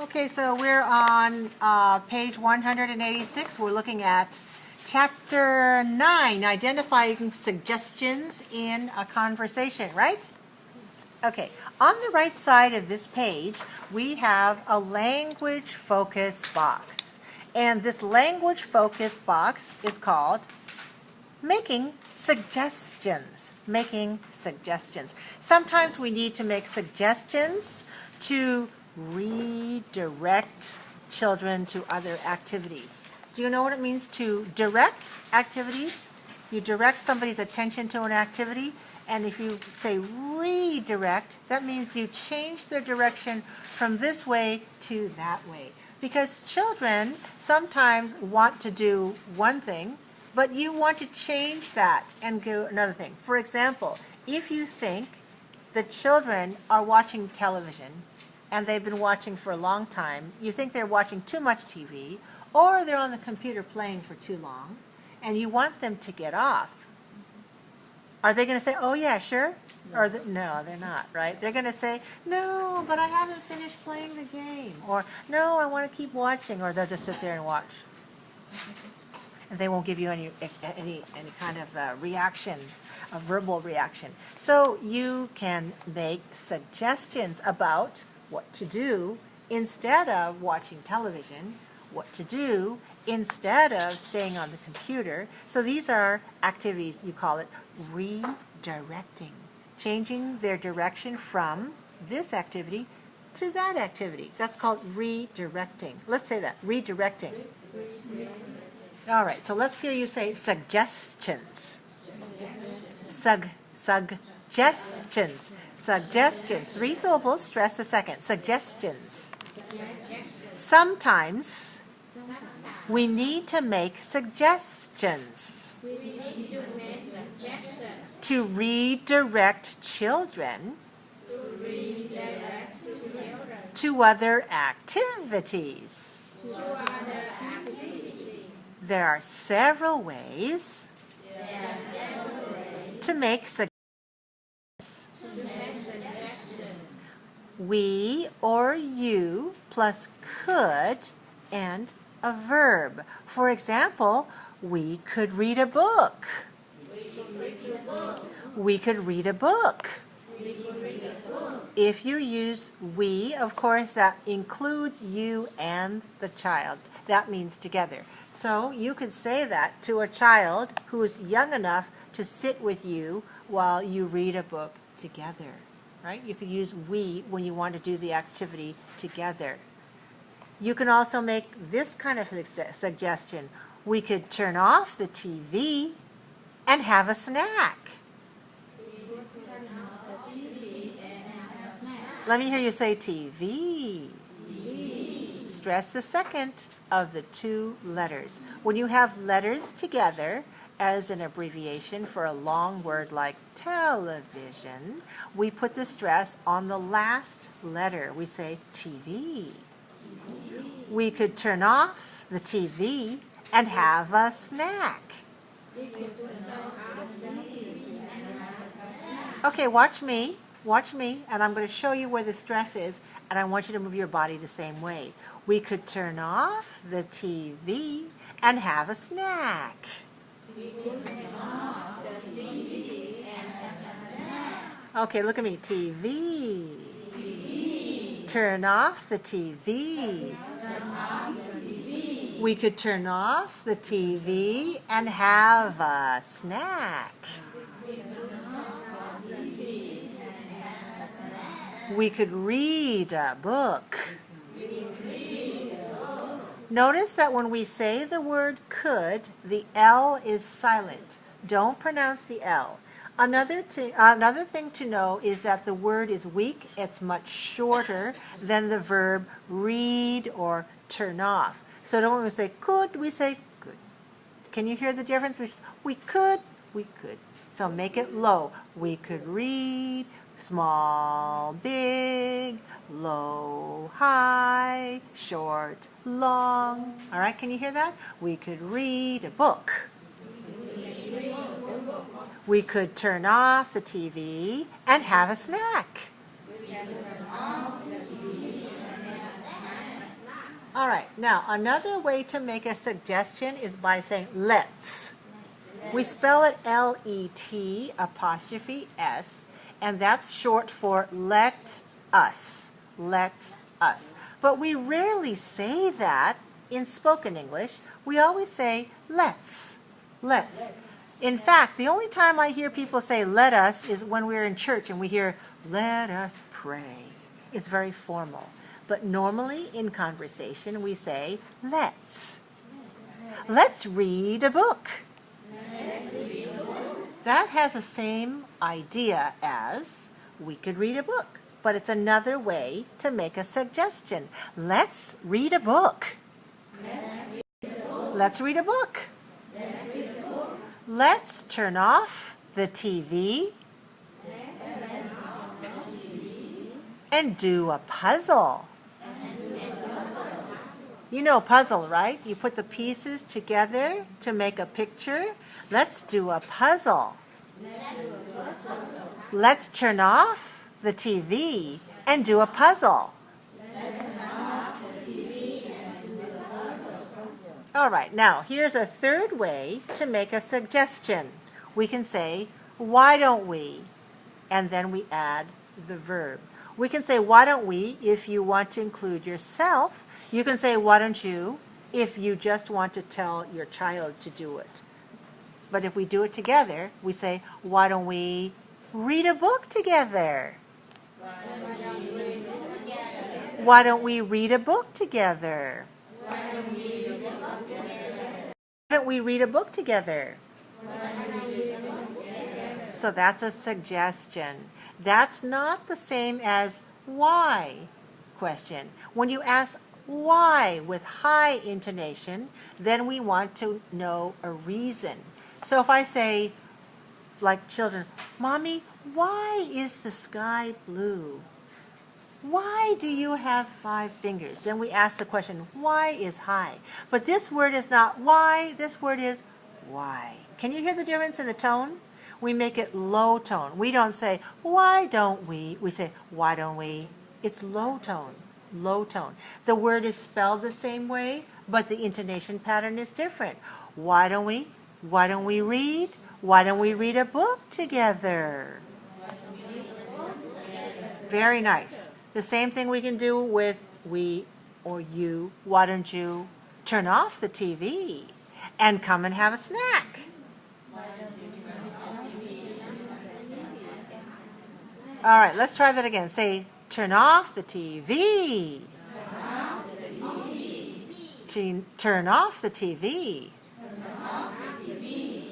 Okay, so we're on page 186. We're looking at Chapter 9, Identifying Suggestions in a Conversation, right? Okay, on the right side of this page, we have a language focus box. And this language focus box is called Making Suggestions. Making suggestions. Sometimes we need to make suggestions to redirect children to other activities. Do you know what it means to direct activities? You direct somebody's attention to an activity, and if you say redirect, that means you change their direction from this way to that way. Because children sometimes want to do one thing, but you want to change that and do another thing. For example, if you think the children are watching television and they've been watching for a long time, you think they're watching too much TV, or they're on the computer playing for too long, and you want them to get off. Are they going to say, oh yeah, sure? Or no, they're not, right? They're going to say, no, but I haven't finished playing the game. Or, no, I want to keep watching. Or they'll just sit there and watch. And they won't give you any kind of reaction, a verbal reaction. So you can make suggestions about what to do instead of watching television, what to do instead of staying on the computer. So these are activities, you call it redirecting, changing their direction from this activity to that activity. That's called redirecting. Let's say that, redirecting. All right, so let's hear you say suggestions. Suggestions. Suggestions. 3 syllables, stress the second. Suggestions. Sometimes we need to make suggestions to redirect children to other activities. There are several ways to make suggestions. We or you plus could and a verb. For example, we could read a book. We could read a book. If you use we, of course, that includes you and the child. That means together. So you could say that to a child who is young enough to sit with you while you read a book together. Right? You could use we when you want to do the activity together. You can also make this kind of suggestion. We could turn off the TV and have a snack. Let me hear you say TV. Stress the second of the 2 letters. When you have letters together as an abbreviation for a long word like television, we put the stress on the last letter. We say TV. We could turn off the TV and have a snack. Okay, watch me, and I'm going to show you where the stress is, and I want you to move your body the same way. We could turn off the TV and have a snack. Okay, look at me. TV. Turn off the TV. We could turn off the TV and have a snack. We could read a book. Notice that when we say the word could, the L is silent. Don't pronounce the L. Another thing to know is that the word is weak. It's much shorter than the verb read or turn off. So don't we say could, we say could. Can you hear the difference? We could. So make it low. We could read, small, big, low, high, short, long. All right, can you hear that? We could read a book. We could turn off the TV and have a snack. All right, now another way to make a suggestion is by saying let's. We spell it L-E-T apostrophe S, and that's short for let us. Let us. But we rarely say that in spoken English. We always say let's. Let's. In fact, the only time I hear people say let us is when we're in church and we hear let us pray. It's very formal. But normally in conversation we say let's. Let's read a book. That has the same idea as we could read a book, but it's another way to make a suggestion. Let's read a book. Let's read a book. Let's turn off the TV and do a puzzle. You know puzzle, right? You put the pieces together to make a picture. Let's do a puzzle. Let's turn off the TV and do a puzzle. All right, now here's a third way to make a suggestion. We can say, why don't we? And then we add the verb. We can say, why don't we, if you want to include yourself. You can say, why don't you, if you just want to tell your child to do it. But if we do it together, we say, why don't we read a book together? Why don't we read a book together? Why don't we read a book together? So that's a suggestion. That's not the same as why question. When you ask why with high intonation, then we want to know a reason. So if I say, like children, Mommy, why is the sky blue? Why do you have 5 fingers? Then we ask the question, why is high? But this word is not why, this word is why. Can you hear the difference in the tone? We make it low tone. We don't say, why don't we? We say, why don't we? It's low tone. Low tone. The word is spelled the same way, but the intonation pattern is different. Why don't we? Why don't we read? Why don't we read a book together? Very nice. The same thing we can do with we or you. Why don't you turn off the TV and come and have a snack? All right, let's try that again. Say, turn off the TV. Turn off the TV.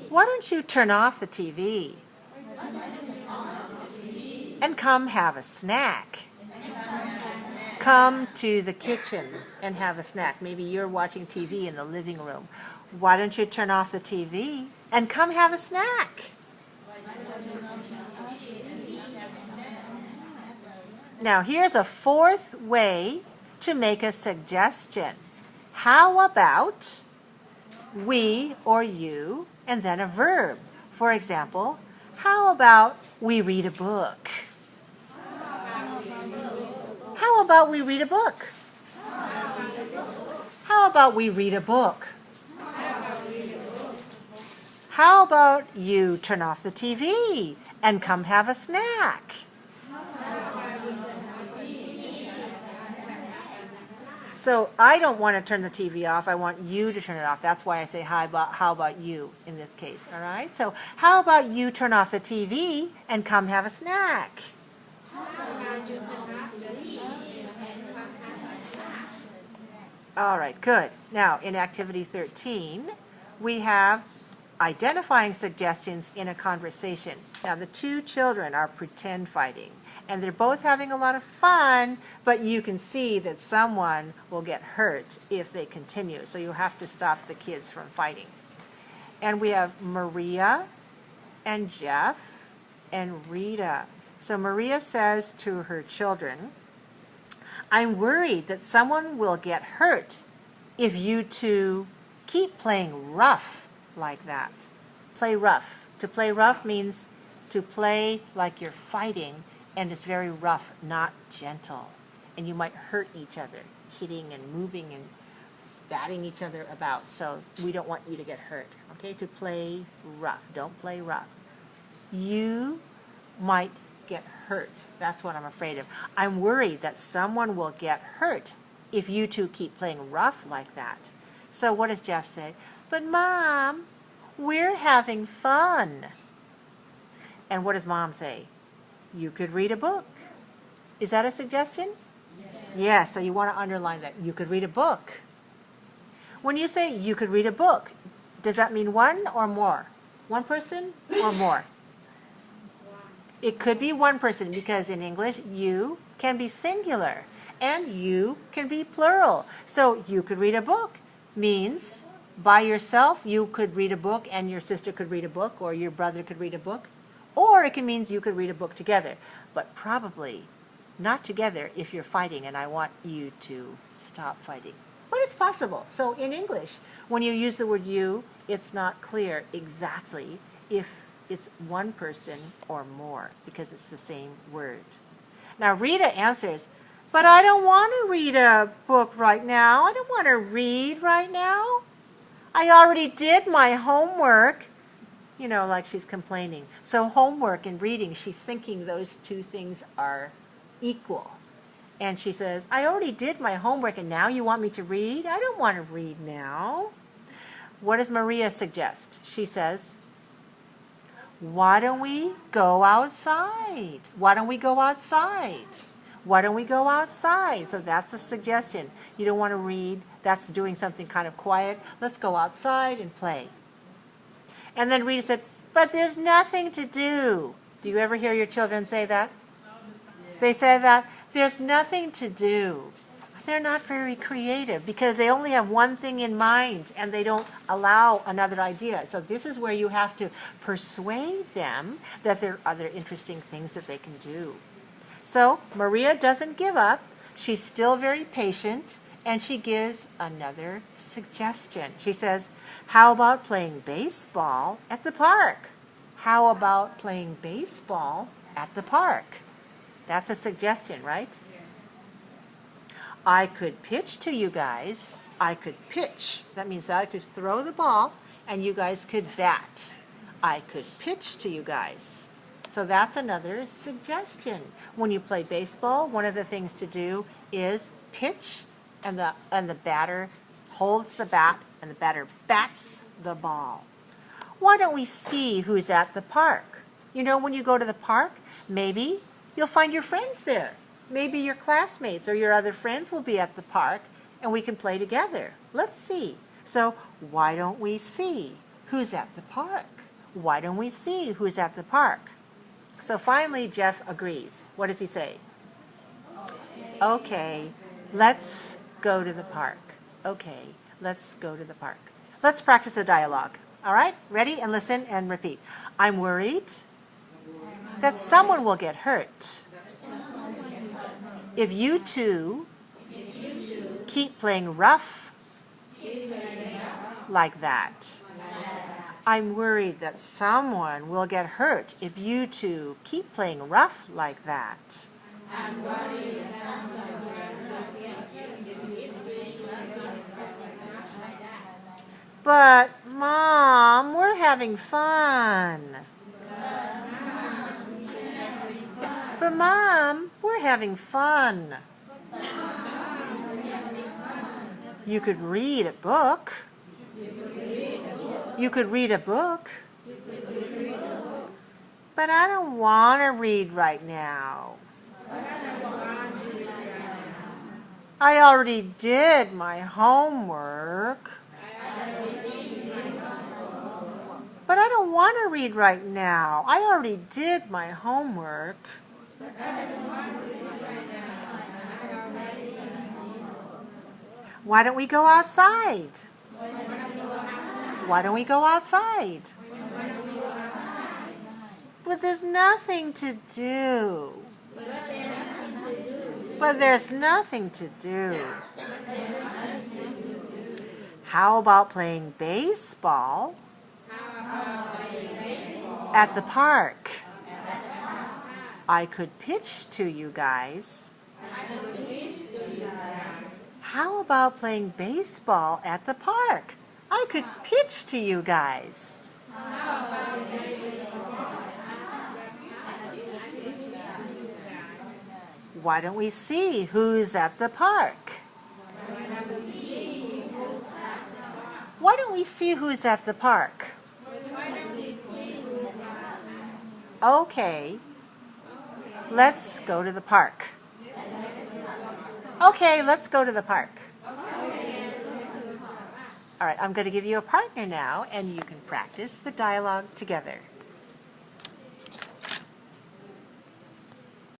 Why don't you turn off the TV and come have a snack? Come to the kitchen and have a snack. Maybe you're watching TV in the living room. Why don't you turn off the TV and come have a snack? Now here's a fourth way to make a suggestion. How about we or you and then a verb? For example, how about we read a book? How about we read a book? How about we read a book? How about you turn off the TV and come have a snack? So I don't want to turn the TV off. I want you to turn it off. That's why I say how about you in this case. All right? So how about you turn off the TV and come have a snack? All right, good. Now in activity 13, we have identifying suggestions in a conversation. Now the 2 children are pretend fighting. And they're both having a lot of fun, but you can see that someone will get hurt if they continue. So you have to stop the kids from fighting. And we have Maria and Jeff and Rita. So Maria says to her children, I'm worried that someone will get hurt if you two keep playing rough like that. Play rough. To play rough means to play like you're fighting, and it's very rough, not gentle. and you might hurt each other, hitting and moving and batting each other about. So we don't want you to get hurt, okay? To play rough. Don't play rough. You might get hurt. That's what I'm afraid of. I'm worried that someone will get hurt if you two keep playing rough like that. So what does Jeff say? But Mom, we're having fun. And what does Mom say? You could read a book. Is that a suggestion? Yes, so you want to underline that. You could read a book. When you say you could read a book, does that mean one or more? One person or more? It could be one person because in English, you can be singular and you can be plural. So you could read a book means by yourself, you could read a book and your sister could read a book or your brother could read a book. Or it can mean you could read a book together, but probably not together if you're fighting, and I want you to stop fighting. But it's possible. So in English, when you use the word you, it's not clear exactly if it's one person or more because it's the same word. Now Rita answers, but I don't want to read a book right now. I don't want to read right now. I already did my homework. You know, like she's complaining. So homework and reading, she's thinking those two things are equal. And she says, I already did my homework and now you want me to read? I don't want to read now. What does Maria suggest? She says, why don't we go outside? Why don't we go outside? Why don't we go outside? So that's a suggestion. You don't want to read. That's doing something kind of quiet. Let's go outside and play. And then Rita said, but there's nothing to do. Do you ever hear your children say that? They say that there's nothing to do. They're not very creative because they only have one thing in mind and they don't allow another idea. So this is where you have to persuade them that there are other interesting things that they can do. So Maria doesn't give up. She's still very patient and she gives another suggestion. She says, how about playing baseball at the park? How about playing baseball at the park? That's a suggestion, right? Yes. I could pitch to you guys. I could pitch. That means I could throw the ball and you guys could bat. I could pitch to you guys. So that's another suggestion. When you play baseball, one of the things to do is pitch and the batter holds the bat and the batter bats the ball. Why don't we see who's at the park? You know, when you go to the park, maybe you'll find your friends there. Maybe your classmates or your other friends will be at the park and we can play together. Let's see. So why don't we see who's at the park? Why don't we see who's at the park? So finally Jeff agrees. What does he say? Okay, let's go to the park. Okay, let's go to the park. Let's practice a dialogue. All right, ready? And listen and repeat. I'm worried that someone will get hurt if you two keep playing rough like that. I'm worried that someone will get hurt if you two keep playing rough like that. I'm worried that someone will get hurt if you keep playing rough like that. But Mom, we're having fun. But Mom, we're having fun. You could read a book. You could read a book. But I don't want to read right now. I already did my homework. But I don't want to read right now. I already did my homework. Why don't we go outside? Why don't we go outside? But there's nothing to do. But there's nothing to do. How about playing baseball at the park? I could pitch to you guys. How about playing baseball at the park? I could pitch to you guys. Why don't we see who's at the park? Why don't we see who's at the park? Okay, let's go to the park. Okay, let's go to the park. All right, I'm going to give you a partner now, and you can practice the dialogue together.